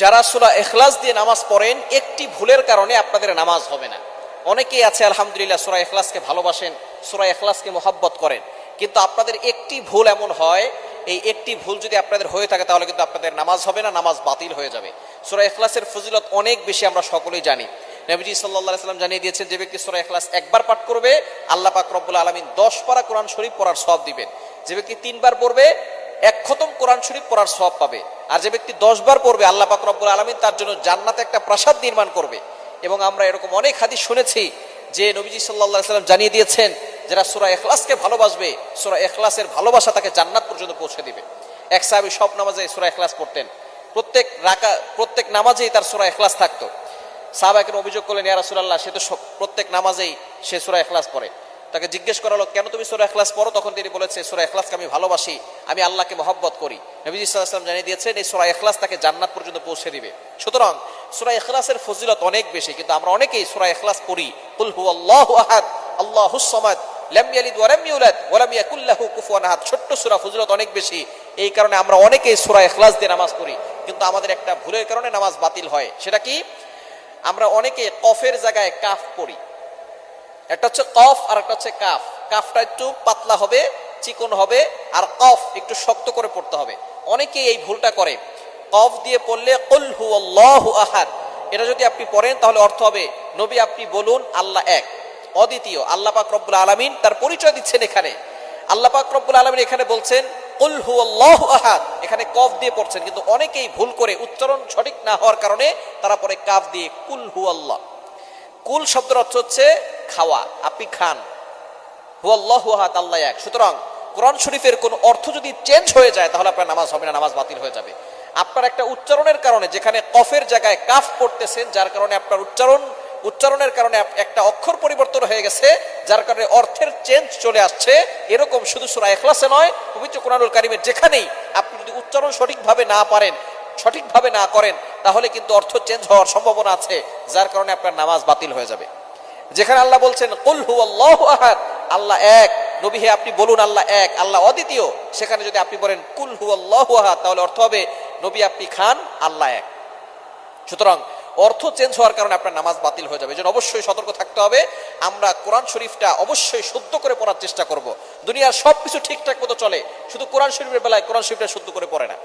যারা সূরা ইখলাস দিয়ে নামাজ পড়েন একটি ভুলের কারণে আপনাদের নামাজ হবে না। অনেকেই আছে আলহামদুলিল্লাহ সূরা ইখলাসকে ভালোবাসেন, সূরা ইখলাসকে মোহাব্বত করেন, কিন্তু আপনাদের একটি ভুল এমন হয়, এই একটি ভুল যদি আপনাদের হয়ে থাকে তাহলে কিন্তু আপনাদের নামাজ হবে না, নামাজ বাতিল হয়ে যাবে। সূরা ইখলাসের ফজিলত অনেক বেশি, আমরা সকলেই জানি। নবীজি সাল্লাল্লাহু আলাইহি ওয়াসাল্লাম জানিয়ে দিয়েছেন, যে ব্যক্তি সূরা ইখলাস একবার পাঠ করবে আল্লাহ পাক রব্বুল আলামিন 10 পারা কোরআন শরীফ পড়ার সওয়াব দিবেন। যে ব্যক্তি 3 বার পড়বে 1 খতম কোরআন শরীফ পড়ার সওয়াব পাবে। আর যে ব্যক্তি 10 বার পড়বে আল্লাহ পাক রব্বুল আলামিন তার জন্য জান্নাতে একটা প্রাসাদ নির্মাণ করবে। এবং আমরা এরকম অনেক হাদিস শুনেছি যে নবীজি সাল্লাল্লাহু আলাইহি ওয়াসাল্লাম জানিয়ে দিয়েছেন, যারা সূরা ইখলাসকে ভালোবাসবে সূরা ইখলাসের ভালোবাসা তাকে জান্নাত পর্যন্ত পৌঁছে দিবে। এক সাহাবী সব নামাজে সূরা ইখলাস পড়তেন, প্রত্যেক নামাজেই তার সূরা ইখলাস থাকতো। সাহাবাকে অভিযোগ করলেন, ইয়া রাসূলুল্লাহ, সে তো প্রত্যেক নামাজেই সে সূরা ইখলাস পড়ে। তাকে জিজ্ঞেস করা হলো, কেন তুমি সূরা ইখলাস পড়ো? তখন তিনি বলেছে, সূরা ইখলাসকে আমি ভালোবাসি, আমি আল্লাহকে মহব্বত করি। নবীজি সাল্লাল্লাহু আলাইহি ওয়াসাল্লাম জানিয়ে দিয়েছেন, এই সূরা ইখলাস তাকে জান্নাত পর্যন্ত পৌঁছে দিবে। সুতরাং সূরা ইখলাসের ফজিলত অনেক বেশি, কিন্তু আমরা অনেকেই সূরা ইখলাস পড়ি, কুল হুয়াল্লাহু আহাদ আল্লাহুস সামাদ লাম ইয়ালিদ ওয়া লাম ইউলাদ ওয়া লাম ইয়াকুল লাহু কুফুয়ান আহাদ। ছোট্ট সূরা, ফজিলত অনেক বেশি। এই কারণে আমরা অনেকেই সূরা ইখলাস দিয়ে নামাজ পড়ি, কিন্তু আমাদের একটা ভুলের কারণে নামাজ বাতিল হয়। সেটা কি? আমরা অনেকে কফের জায়গায় কাফ পড়ি। একটা হচ্ছে কফ আর একটা হচ্ছে কাফ। কাফটা একটু পাতলা হবে, চিকন হবে, আর কফ একটু শক্ত করে পড়তে হবে। অনেকেই এই ভুলটা করে। কফ দিয়ে পড়লে কুল হুয়াল্লাহু আহাদ, এটা যদি আপনি পড়েন তাহলে অর্থ হবে, নবী আপনি বলুন আল্লাহ এক, অদ্বিতীয়। আল্লাহ পাক রব্বুল আলামিন তার পরিচয় দিচ্ছেন এখানে। আল্লাহ পাক রব্বুল আলামিন এখানে বলছেন কুল হুয়াল্লাহু আহাদ, এখানে কফ দিয়ে পড়ছেন। কিন্তু অনেকেই ভুল করে, উচ্চারণ সঠিক না হওয়ার কারণে তারা পরে কাফ দিয়ে কুল হুয়াল্লাহ। কুল শব্দের অর্থ হচ্ছে খাওয়া, আপনি খান। হুয়াল্লাহু আহাদ, আল্লাহ এক। সুতরাং কোরআন শরীফের কোন অর্থ যদি চেঞ্জ হয়ে যায় তাহলে আপনার নামাজ হবে না, নামাজ বাতিল হয়ে যাবে। আপনার একটা উচ্চারণের কারণে, যেখানে কফের জায়গায় কাফ পড়তেছেন, যার কারণে আপনার উচ্চারণের কারণে একটা অক্ষর পরিবর্তন হয়ে গেছে, যার কারণে অর্থের চেঞ্জ চলে আসছে। এরকম শুধু সূরা ইখলাসে নয়, পবিত্র কোরআনুল কারীমের যেখানেই আপনি যদি উচ্চারণ সঠিকভাবে না করেন তাহলে কিন্তু অর্থ চেঞ্জ হওয়ার সম্ভাবনা আছে, যার কারণে আপনার নামাজ বাতিল হয়ে যাবে। যেখানে আল্লাহ বলছেন কুল হুয়াল্লাহু আহাদ, আল্লাহ এক, নবী হে আপনি বলুন আল্লাহ এক, আল্লাহ অদ্বিতীয়, সেখানে যদি আপনি বলেন কুল হুয়াল্লাহু আহাদ তাহলে অর্থ হবে, নবী আপনি খান, আল্লাহ এক। সুতরাং অর্থ চেঞ্জ হওয়ার কারণে আপনার নামাজ বাতিল হয়ে যাবে। এজন্য অবশ্যই সতর্ক থাকতে হবে। আমরা কোরআন শরীফটা অবশ্যই শুদ্ধ করে পড়ার চেষ্টা করব। দুনিয়ার সবকিছু ঠিকঠাক মতো চলে, শুধু কোরআন শরীফের বেলায় কোরআন শরীফটা শুদ্ধ করে পড়ে না।